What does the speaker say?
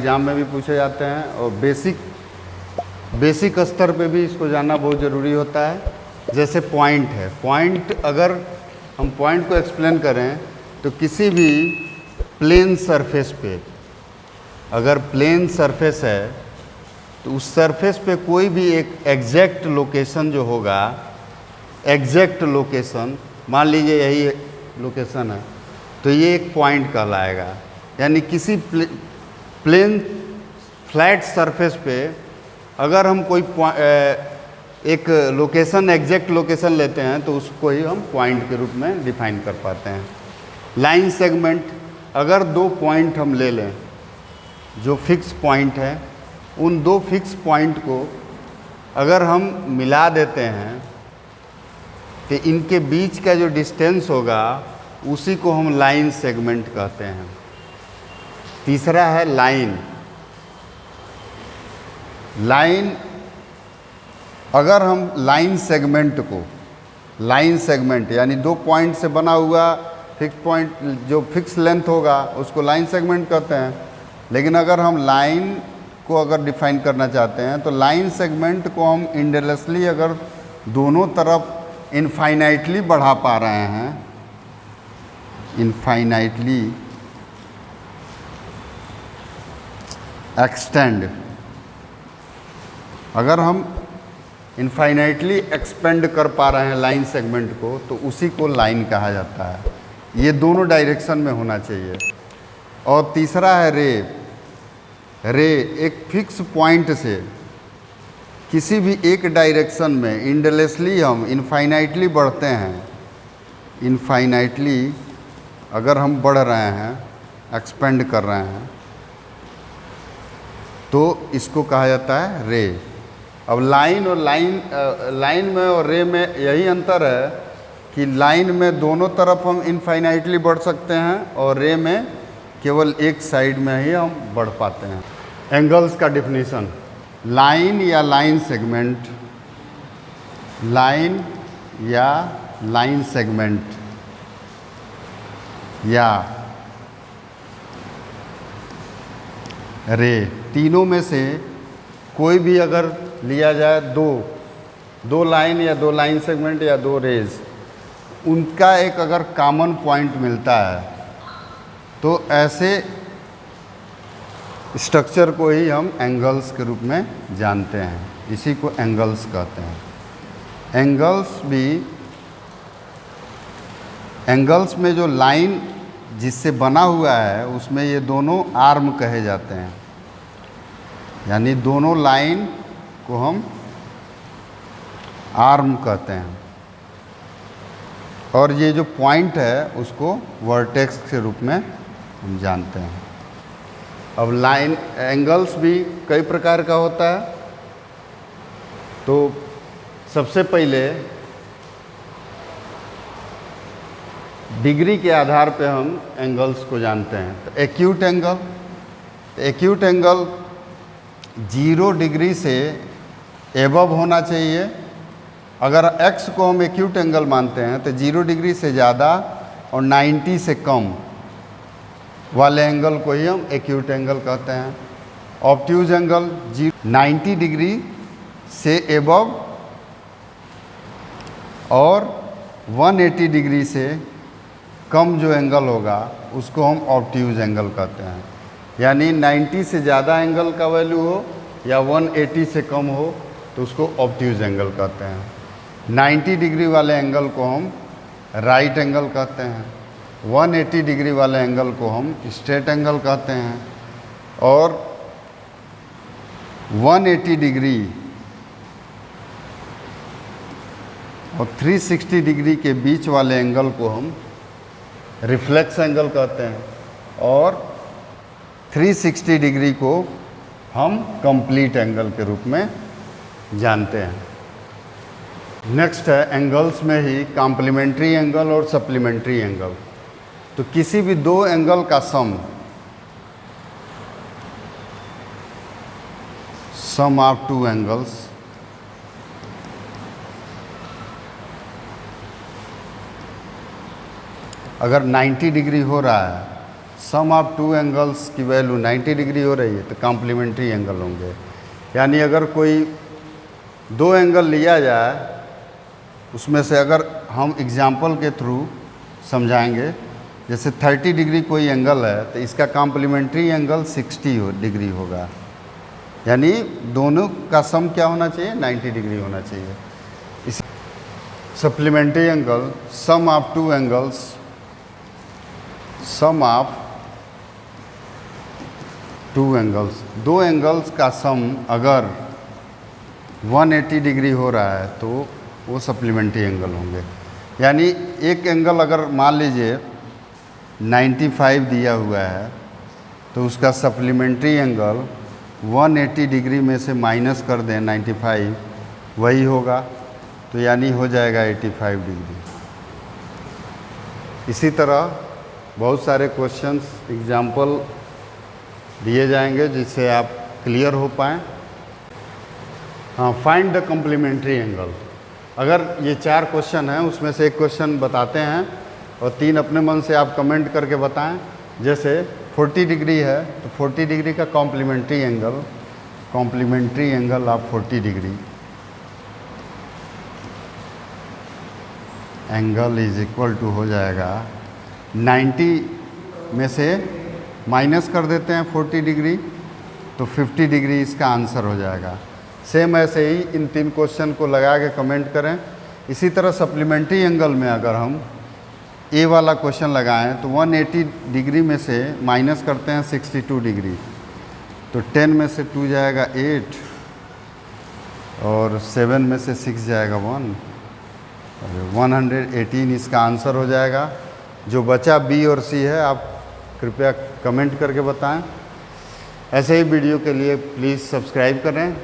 Exam में भी पूछे जाते हैं और बेसिक स्तर पे भी इसको जानना बहुत ज़रूरी होता है। जैसे पॉइंट है, पॉइंट अगर हम पॉइंट को एक्सप्लेन करें तो किसी भी प्लेन सरफेस पे, अगर प्लेन सरफेस है तो उस सरफेस पे कोई भी एक एग्जैक्ट लोकेशन जो होगा, एग्जैक्ट लोकेशन, मान लीजिए यही लोकेशन है तो ये एक पॉइंट कहलाएगा। यानी किसी प्लेन फ्लैट सरफेस पे अगर हम कोई एक लोकेशन, एग्जैक्ट लोकेशन लेते हैं तो उसको ही हम पॉइंट के रूप में डिफाइन कर पाते हैं। लाइन सेगमेंट, अगर दो पॉइंट हम ले लें जो फिक्स पॉइंट है, उन दो फिक्स पॉइंट को अगर हम मिला देते हैं तो इनके बीच का जो डिस्टेंस होगा उसी को हम लाइन सेगमेंट कहते हैं। तीसरा है लाइन। लाइन, अगर हम लाइन सेगमेंट को, लाइन सेगमेंट यानी दो पॉइंट से बना हुआ फिक्स पॉइंट जो फिक्स लेंथ होगा उसको लाइन सेगमेंट कहते हैं। लेकिन अगर हम लाइन को अगर डिफाइन करना चाहते हैं तो लाइन सेगमेंट को हम इंडेलेसली अगर दोनों तरफ इनफाइनाइटली बढ़ा पा रहे हैं, इनफाइनाइटली एक्सटेंड, अगर हम इनफाइनाइटली एक्सपेंड कर पा रहे हैं लाइन सेगमेंट को तो उसी को लाइन कहा जाता है। ये दोनों डायरेक्शन में होना चाहिए। और तीसरा है रे। रे एक फिक्स पॉइंट से किसी भी एक डायरेक्शन में इंडेलेसली हम इनफाइनाइटली बढ़ते हैं, इनफाइनाइटली अगर हम बढ़ रहे हैं, एक्सपेंड कर रहे हैं तो इसको कहा जाता है रे। अब लाइन और लाइन में और रे में यही अंतर है कि लाइन में दोनों तरफ हम इनफाइनाइटली बढ़ सकते हैं और रे में केवल एक साइड में ही हम बढ़ पाते हैं। एंगल्स का डिफिनीशन, लाइन या लाइन सेगमेंट, लाइन या लाइन सेगमेंट या रे, तीनों में से कोई भी अगर लिया जाए, दो लाइन या दो लाइन सेगमेंट या दो रेज, उनका एक अगर कॉमन पॉइंट मिलता है तो ऐसे स्ट्रक्चर को ही हम एंगल्स के रूप में जानते हैं। इसी को एंगल्स कहते हैं। एंगल्स में जो लाइन जिससे बना हुआ है उसमें ये दोनों आर्म कहे जाते हैं। यानी दोनों लाइन को हम आर्म कहते हैं और ये जो पॉइंट है उसको वर्टेक्स के रूप में हम जानते हैं। अब लाइन एंगल्स भी कई प्रकार का होता है। तो सबसे पहले डिग्री के आधार पे हम एंगल्स को जानते हैं। तो एक्यूट एंगल 0 डिग्री से एबव होना चाहिए। अगर x को हम एक्यूट एंगल मानते हैं तो 0 डिग्री से ज़्यादा और 90 से कम वाले एंगल को ही हम एक्यूट एंगल कहते हैं। ऑब्ट्यूज एंगल 90 डिग्री से एबव और 180 डिग्री से कम जो एंगल होगा उसको हम ऑब्ट्यूज एंगल कहते हैं। यानी 90 से ज़्यादा एंगल का वैल्यू हो या 180 से कम हो तो उसको ऑब्ट्यूज एंगल कहते हैं। 90 डिग्री वाले एंगल को हम राइट एंगल कहते हैं। 180 डिग्री वाले एंगल को हम स्ट्रेट एंगल कहते हैं और 180 डिग्री और 360 डिग्री के बीच वाले एंगल को हम रिफ्लेक्स एंगल कहते हैं और 360 डिग्री को हम कंप्लीट एंगल के रूप में जानते हैं। नेक्स्ट है एंगल्स में ही कॉम्प्लीमेंट्री एंगल और सप्लीमेंट्री एंगल। तो किसी भी दो एंगल का सम ऑफ टू एंगल्स अगर 90 डिग्री हो रहा है, सम ऑफ टू एंगल्स की वैल्यू 90 डिग्री हो रही है तो कॉम्प्लीमेंट्री एंगल होंगे। यानी अगर कोई दो एंगल लिया जाए, उसमें से अगर हम एग्जाम्पल के थ्रू समझाएंगे, जैसे 30 डिग्री कोई एंगल है तो इसका कॉम्प्लीमेंट्री एंगल 60 डिग्री होगा। यानी दोनों का सम क्या होना चाहिए, 90 डिग्री होना चाहिए। इस supplementary angle sum of two angles, sum of two angles, दो एंगल्स का सम अगर 180 डिग्री हो रहा है तो वो सप्लीमेंट्री एंगल होंगे। यानी एक एंगल अगर मान लीजिए 95 दिया हुआ है तो उसका सप्लीमेंट्री एंगल 180 डिग्री में से माइनस कर दें 95, वही होगा, तो यानी हो जाएगा 85 डिग्री। इसी तरह बहुत सारे क्वेश्चंस एग्जाम्पल दिए जाएंगे जिससे आप क्लियर हो पाएँ। हाँ, फाइंड द कॉम्प्लीमेंट्री एंगल। अगर ये 4 क्वेश्चन हैं उसमें से एक क्वेश्चन बताते हैं और 3 अपने मन से आप कमेंट करके बताएं। जैसे 40 डिग्री है तो 40 डिग्री का complementary angle of 40 degree, angle is equal to हो जाएगा 90 में से माइनस कर देते हैं 40 डिग्री तो 50 डिग्री इसका आंसर हो जाएगा। सेम ऐसे ही इन 3 क्वेश्चन को लगा के कमेंट करें। इसी तरह सप्लीमेंट्री एंगल में अगर हम ए वाला क्वेश्चन लगाएं तो 180 डिग्री में से माइनस करते हैं 62 डिग्री, तो 10 में से 2 जाएगा 8 और 7 में से 6 जाएगा 1, 118 इसका आंसर हो जाएगा। जो बचा बी और सी है आप कृपया कमेंट करके बताएं। ऐसे ही वीडियो के लिए प्लीज़ सब्सक्राइब करें।